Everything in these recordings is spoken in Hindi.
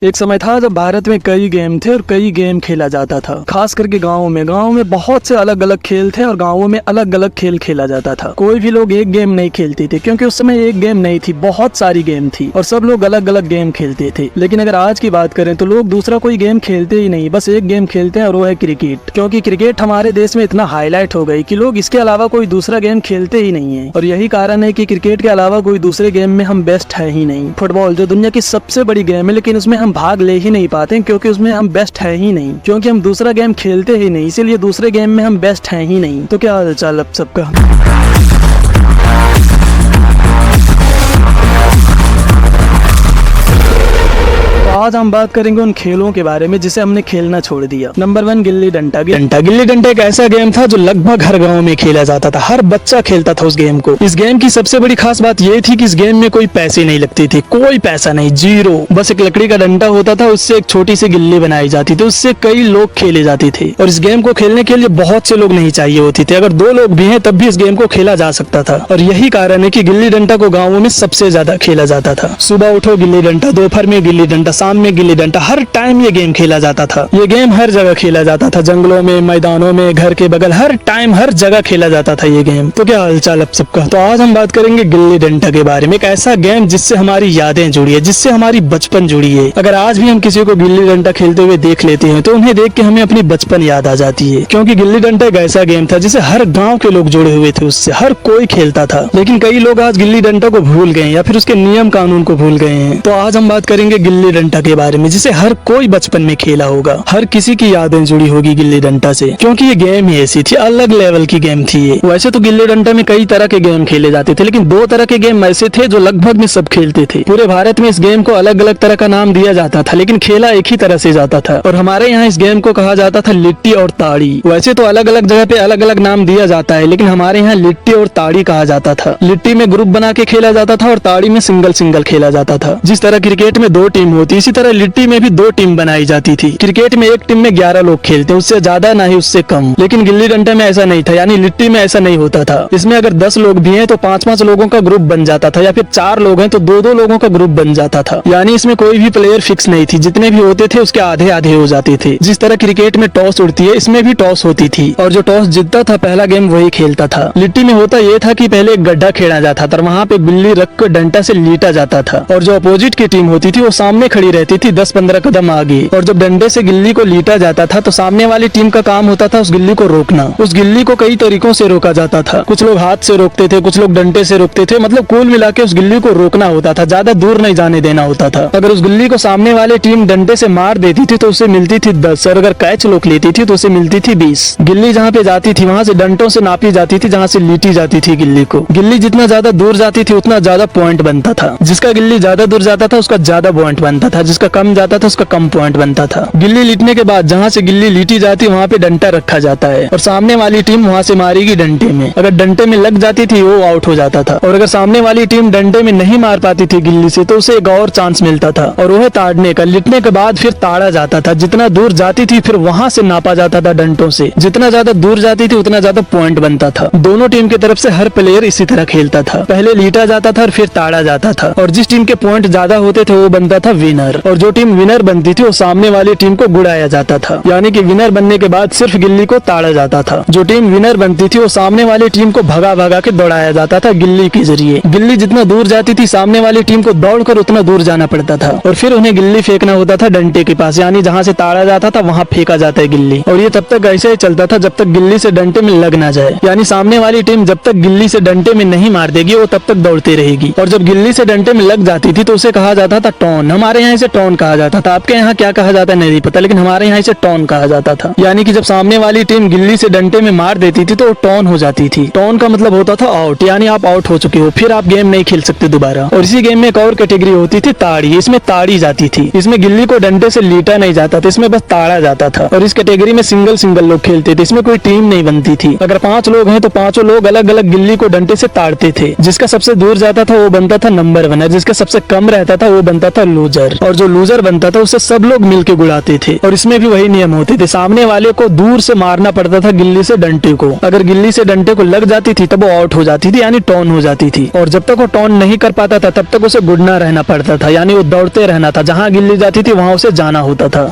एक समय था जब भारत में कई गेम थे और कई गेम खेला जाता था। खास करके गाँव में बहुत से अलग अलग खेल थे और गाँवों में अलग अलग खेल खेला जाता था। कोई भी लोग एक गेम नहीं खेलते थे क्योंकि उस समय एक गेम नहीं थी, बहुत सारी गेम थी और सब लोग अलग अलग गेम खेलते थे। लेकिन अगर आज की बात करें तो लोग दूसरा कोई गेम खेलते ही नहीं, बस एक गेम खेलते हैं और वो है क्रिकेट। क्योंकि क्रिकेट हमारे देश में इतना हाईलाइट हो गई कि लोग इसके अलावा कोई दूसरा गेम खेलते ही नहीं है। और यही कारण है कि क्रिकेट के अलावा कोई दूसरे गेम में हम बेस्ट है ही नहीं। फुटबॉल जो दुनिया की सबसे बड़ी गेम है, लेकिन उसमें हम भाग ले ही नहीं पाते हैं क्योंकि उसमें हम बेस्ट है ही नहीं, क्योंकि हम दूसरा गेम खेलते ही नहीं, इसीलिए दूसरे गेम में हम बेस्ट है ही नहीं। तो क्या हाल चाल अब सबका। आज हम बात करेंगे उन खेलों के बारे में जिसे हमने खेलना छोड़ दिया। नंबर 1, गिल्ली डंडा। गिल्ली डंडा एक ऐसा गेम था जो लगभग हर गांव में खेला जाता था, हर बच्चा खेलता था उस गेम को। इस गेम की सबसे बड़ी खास बात ये थी कि इस गेम में कोई पैसे नहीं लगते थे, कोई पैसा नहीं, जीरो। बस एक लकड़ी का डंडा होता था, उससे एक छोटी सी गिल्ली बनाई जाती थी, उससे कई लोग खेले जाते थे। और इस गेम को खेलने के लिए बहुत से लोग नहीं चाहिए होते थे, अगर 2 लोग भी हैं तब भी इस गेम को खेला जा सकता था। और यही कारण है कि गिल्ली डंडा को गाँवों में सबसे ज्यादा खेला जाता था। सुबह उठो गिल्ली डंडा, दोपहर में गिल्ली डंडा, शाम में गिल्ली डंडा, हर टाइम ये गेम खेला जाता था। ये गेम हर जगह खेला जाता था, जंगलों में, मैदानों में, घर के बगल, हर टाइम हर जगह खेला जाता था ये गेम। तो क्या हालचाल अब सबका। तो आज हम बात करेंगे गिल्ली डंडा के बारे में, एक ऐसा गेम जिससे हमारी यादें जुड़ी है, जिससे हमारी बचपन जुड़ी है। अगर आज भी हम किसी को गिल्ली डंडा खेलते हुए देख लेते हैं तो उन्हें देख के हमें अपनी बचपन याद आ जाती है, क्योंकि गिल्ली डंडा एक ऐसा गेम था जिसे हर गाँव के लोग जुड़े हुए थे, उससे हर कोई खेलता था। लेकिन कई लोग आज गिल्ली डंडा को भूल गए या फिर उसके नियम कानून को भूल गए हैं। तो आज हम बात करेंगे गिल्ली डंडा के बारे में, जिसे हर कोई बचपन में खेला होगा, हर किसी की यादें जुड़ी होगी गिल्ली डंडा से, क्योंकि ये गेम ही ऐसी थी, अलग लेवल की गेम थी ये। वैसे तो गिल्ली डंडा में कई तरह के गेम खेले जाते थे, लेकिन 2 तरह के गेम ऐसे थे जो लगभग में सब खेलते थे। पूरे भारत में इस गेम को अलग अलग तरह का नाम दिया जाता था, लेकिन खेला एक ही तरह से जाता था। और हमारे यहाँ इस गेम को कहा जाता था लिट्टी और ताड़ी। वैसे तो अलग अलग जगह पे अलग अलग नाम दिया जाता है, लेकिन हमारे यहाँ लिट्टी और ताड़ी कहा जाता था। लिट्टी में ग्रुप बना के खेला जाता था और ताड़ी में सिंगल सिंगल खेला जाता था। जिस तरह क्रिकेट में 2 टीम होती, इसी तरह लिट्टी में भी 2 टीम बनाई जाती थी। क्रिकेट में एक टीम में 11 लोग खेलते हैं, उससे ज्यादा ना ही उससे कम। लेकिन गिल्ली डंडा में ऐसा नहीं था, यानी लिट्टी में ऐसा नहीं होता था। इसमें अगर 10 लोग भी हैं तो 5-5 लोगों का ग्रुप बन जाता था, या फिर 4 लोग हैं तो 2-2 लोगों का ग्रुप बन जाता था। यानी इसमें कोई भी प्लेयर फिक्स नहीं थी, जितने भी होते थे उसके आधे आधे हो जाते थे। जिस तरह क्रिकेट में टॉस उड़ती है, इसमें भी टॉस होती थी और जो टॉस जीतता था पहला गेम वही खेलता था। लिट्टी में होता यह था कि पहले एक गड्ढा खेड़ा जाता था, वहाँ पे बिल्ली रख कर डंडा से लीटा जाता था और जो अपोजिट की टीम होती थी वो सामने खड़ी रहती थी 10-15 कदम आगे। और जब डंडे से गिल्ली को लीटा जाता था तो सामने वाली टीम का काम होता था उस गिल्ली को रोकना। उस गिल्ली को कई तरीकों से रोका जाता था, कुछ लोग हाथ से रोकते थे, कुछ लोग डंडे से रोकते थे, मतलब कुल मिला के उस गिल्ली को रोकना होता था, ज्यादा दूर नहीं जाने देना होता था। अगर उस गिल्ली को सामने वाली टीम डंडे से मार देती थी तो उसे मिलती थी 10, और अगर कैच रोक लेती थी तो उसे मिलती थी 20। गिल्ली जहाँ पे जाती थी वहाँ से डंडों से नापी जाती थी, जहाँ से लीटी जाती थी गिल्ली को। गिल्ली जितना ज्यादा दूर जाती थी उतना ज्यादा पॉइंट बनता था। जिसका गिल्ली ज्यादा दूर जाता था उसका ज्यादा पॉइंट बनता था, जिसका कम जाता था उसका कम पॉइंट बनता था। गिल्ली लीटने के बाद जहाँ से गिल्ली लीटी जाती वहाँ पे डंडा रखा जाता है और सामने वाली टीम वहाँ से मारेगी डंडे में। अगर डंडे में लग जाती थी वो आउट हो जाता था, और अगर सामने वाली टीम डंडे में नहीं मार पाती थी गिल्ली से तो उसे एक और चांस मिलता था, और वो है ताड़ने का। लिटने के बाद फिर ताड़ा जाता था, जितना दूर जाती थी फिर वहाँ से नापा जाता था डंडों से, जितना ज्यादा दूर जाती थी उतना ज्यादा पॉइंट बनता था। दोनों टीम की तरफ से हर प्लेयर इसी तरह खेलता था, पहले लीटा जाता था और फिर ताड़ा जाता था, और जिस टीम के पॉइंट ज्यादा होते थे वो बनता था विनर, और जो टीम विनर बनती थी वो सामने वाली टीम को गुड़ाया जाता था। यानी कि विनर बनने के बाद सिर्फ गिल्ली को ताड़ा जाता था। जो टीम विनर बनती थी वो सामने वाली टीम को भगा भगा के दौड़ाया जाता था गिल्ली के जरिए। गिल्ली जितना दूर जाती थी सामने वाली टीम को दौड़कर उतना दूर जाना पड़ता था, और फिर उन्हें गिल्ली फेंकना होता था डंडे के पास, यानी जहाँ से ताड़ा जाता था वहाँ फेंका जाता है गिल्ली। और ये तब तक ऐसे ही चलता था जब तक गिल्ली से डंडे में लग ना जाए, यानी सामने वाली टीम जब तक गिल्ली से डंडे में नहीं मार देगी वो तब तक दौड़ती रहेगी। और जब गिल्ली से डंडे में लग जाती थी तो उसे कहा जाता था टॉन। हमारे यहाँ इसे टॉन कहा जाता था, आपके यहाँ क्या कहा जाता है नहीं पता, लेकिन हमारे यहाँ इसे टॉन कहा जाता था। यानी कि जब सामने वाली टीम गिल्ली से डंडे में मार देती थी तो वो टॉन हो जाती थी। टॉन का मतलब होता था आउट, यानी आप आउट हो चुके हो, फिर आप गेम नहीं खेल सकते दोबारा। और इसी गेम में एक और कैटेगरी होती थी ताड़ी। इसमें ताड़ी जाती थी, इसमें गिल्ली को डंडे से लीटा नहीं जाता था, इसमें बस ताड़ा जाता था। और इस कैटेगरी में सिंगल सिंगल लोग खेलते थे, इसमें कोई टीम नहीं बनती थी। अगर 5 लोग हैं तो 5 लोग अलग अलग गिल्ली को डंडे से ताड़ते थे। जिसका सबसे दूर जाता था वो बनता था नंबर 1, जिसका सबसे कम रहता था वो बनता था लूजर। और जो लूजर बनता था उसे सब लोग मिलके गुड़ाते थे। और इसमें भी वही नियम होते थे, सामने वाले को दूर से मारना पड़ता था गिल्ली से डंडे को। अगर गिल्ली से डंडे को लग जाती थी तब वो आउट हो जाती थी, यानी टॉन हो जाती थी। और जब तक वो टॉन नहीं कर पाता था तब तक उसे गुड़ना रहना पड़ता था, यानी वो दौड़ते रहना था, जहाँ गिल्ली जाती थी वहाँ उसे जाना होता था।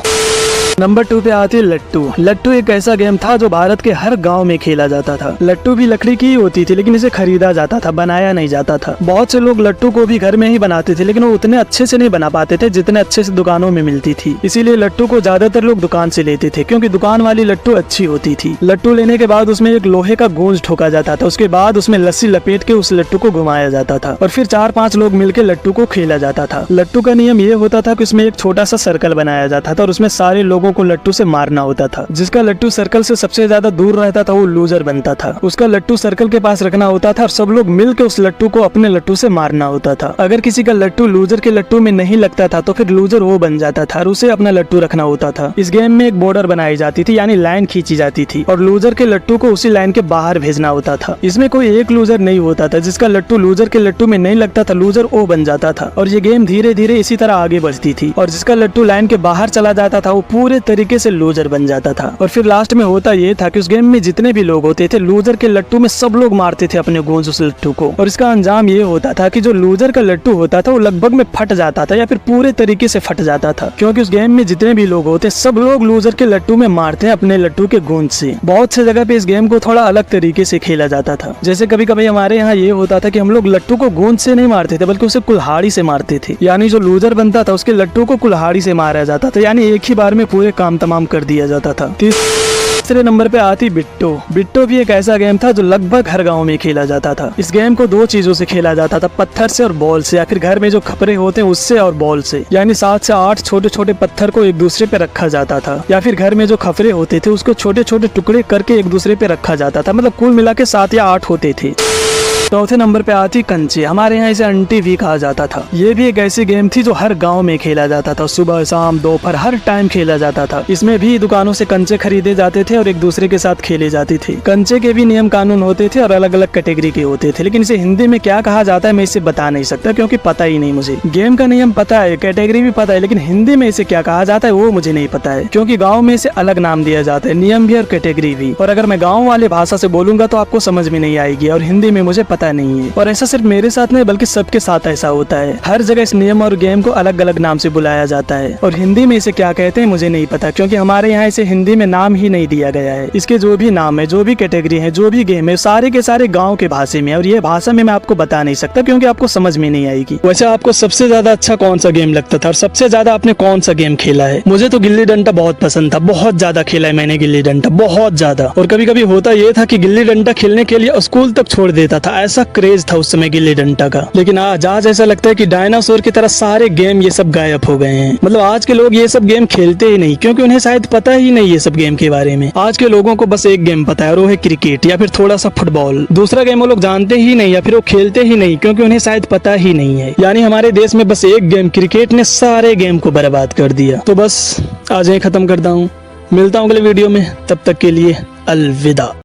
नंबर 2 पे आती है लट्टू। लट्टू एक ऐसा गेम था जो भारत के हर गांव में खेला जाता था। लट्टू भी लकड़ी की ही होती थी, लेकिन इसे खरीदा जाता था, बनाया नहीं जाता था। बहुत से लोग लट्टू को भी घर में ही बनाते थे, लेकिन वो उतने अच्छे से नहीं बना पाते थे जितने अच्छे से दुकानों में मिलती थी। इसीलिए लट्टू को ज्यादातर लोग दुकान से लेते थे, क्योंकि दुकान वाली लट्टू अच्छी होती थी। लट्टू लेने के बाद उसमें एक लोहे का गूंज ठोका जाता था, उसके बाद उसमें लस्सी लपेट के उस लट्टू को घुमाया जाता था और फिर 4-5 लोग मिलकर लट्टू को खेला जाता था। लट्टू का नियम ये होता था कि उसमें एक छोटा सा सर्कल बनाया जाता था और उसमें सारे लोगों को लट्टू से मारना होता था। जिसका लट्टू सर्कल से सबसे ज्यादा दूर रहता था वो लूजर बनता था। उसका लट्टू सर्कल के पास रखना होता था और सब लोग मिलकर उस लट्टू को अपने लट्टू से मारना होता था। अगर किसी का लट्टू लूजर के लट्टू में नहीं लगता था तो फिर लूजर वो बन जाता था और उसे अपना लट्टू रखना होता था। इस गेम में एक बॉर्डर बनाई जाती थी, यानी लाइन खींची जाती थी और लूजर के लट्टू को उसी लाइन के बाहर भेजना होता था। इसमें कोई एक लूजर नहीं होता था, जिसका लट्टू लूजर के लट्टू में नहीं लगता था लूजर वो बन जाता था। और ये गेम धीरे धीरे इसी तरह आगे बढ़ती थी और जिसका लट्टू लाइन के बाहर चला जाता था वो पूरे तरीके से लूजर बन जाता था। और फिर लास्ट में होता ये था कि उस गेम में जितने भी लोग होते थे लूजर के लट्टू में सब लोग मारते थे अपने गूंज उस लट्टू को। और इसका अंजाम ये होता था कि जो लूजर का लट्टू होता था वो लगभग में फट जाता था या फिर पूरे तरीके से फट जाता था, क्योंकि उस गेम में जितने भी लोग होते सब लोग लूजर के लट्टू में मारते हैं अपने लट्टू के गूंज से। बहुत से जगह पे इस गेम को थोड़ा अलग तरीके से खेला जाता था। जैसे कभी कभी हमारे यहाँ ये होता था कि हम लोग लट्टू को गूंज से नहीं मारते थे बल्कि उसे कुल्हाड़ी से मारते थे, यानी जो लूजर बनता था उसके लट्टू को कुल्हाड़ी से मारा जाता था, यानी एक ही बार में पूरे काम तमाम कर दिया जाता था। तीसरे नंबर पे आती बिट्टो। बिट्टो भी एक ऐसा गेम था जो लगभग हर गांव में खेला जाता था। इस गेम को 2 चीजों से खेला जाता था, पत्थर से और बॉल से, या फिर घर में जो खपरे होते हैं उससे और बॉल से। यानी 7 से 8 छोटे छोटे पत्थर को एक दूसरे पे रखा जाता था, या फिर घर में जो खपरे होते थे उसको छोटे छोटे टुकड़े करके एक दूसरे पे रखा जाता था। मतलब कुल मिला के 7 या 8 होते थे। चौथे नंबर पे आती कंचे। हमारे यहाँ इसे अंटी भी कहा जाता था। ये भी एक ऐसी गेम थी जो हर गांव में खेला जाता था, सुबह शाम दोपहर हर टाइम खेला जाता था। इसमें भी दुकानों से कंचे खरीदे जाते थे और एक दूसरे के साथ खेले जाते थे। कंचे के भी नियम कानून होते थे और अलग अलग कैटेगरी के होते थे, लेकिन इसे हिंदी में क्या कहा जाता है मैं इसे बता नहीं सकता, क्योंकि पता ही नहीं मुझे। गेम का नियम पता है, कैटेगरी भी पता है, लेकिन हिंदी में इसे क्या कहा जाता है वो मुझे नहीं पता है, क्योंकि गाँव में इसे अलग नाम दिया जाता है, नियम भी और कैटेगरी भी। और अगर मैं गाँव वाले भाषा से बोलूंगा तो आपको समझ में नहीं आएगी और हिंदी में मुझे पता नहीं है। और ऐसा सिर्फ मेरे साथ नहीं बल्कि सबके साथ ऐसा होता है। हर जगह इस नियम और गेम को अलग अलग नाम से बुलाया जाता है और हिंदी में इसे क्या कहते हैं मुझे नहीं पता, क्योंकि हमारे यहाँ इसे हिंदी में नाम ही नहीं दिया गया है। इसके जो भी नाम है, जो भी कैटेगरी है, जो भी गेम है, सारे के सारे गाँव के भाषा में, और ये भाषा में मैं आपको बता नहीं सकता क्योंकि आपको समझ में नहीं आएगी। वैसे आपको सबसे ज्यादा अच्छा कौन सा गेम लगता था और सबसे ज्यादा आपने कौन सा गेम खेला है? मुझे तो गिल्ली डंडा बहुत पसंद था, बहुत ज्यादा खेला है मैंने गिल्ली डंडा, बहुत ज्यादा। और कभी कभी होता ये था कि गिल्ली डंडा खेलने के लिए स्कूल तक छोड़ देता था, ऐसा क्रेज था उस समय गिल्ली डंडा का। लेकिन आज ऐसा लगता है कि डायनासोर की तरह सारे गेम ये सब गायब हो गए हैं। मतलब आज के लोग ये सब गेम खेलते ही नहीं, क्योंकि उन्हें शायद पता ही नहीं ये सब गेम के बारे में। आज के लोगों को बस एक गेम पता है और वो है क्रिकेट या फिर थोड़ा सा फुटबॉल। दूसरा गेम वो लोग जानते ही नहीं या फिर वो खेलते ही नहीं, क्योंकि उन्हें शायद पता ही नहीं है। यानी हमारे देश में बस एक गेम क्रिकेट ने सारे गेम को बर्बाद कर दिया। तो बस आज यही खत्म करता हूँ, मिलता हूँ अगले वीडियो में, तब तक के लिए अलविदा।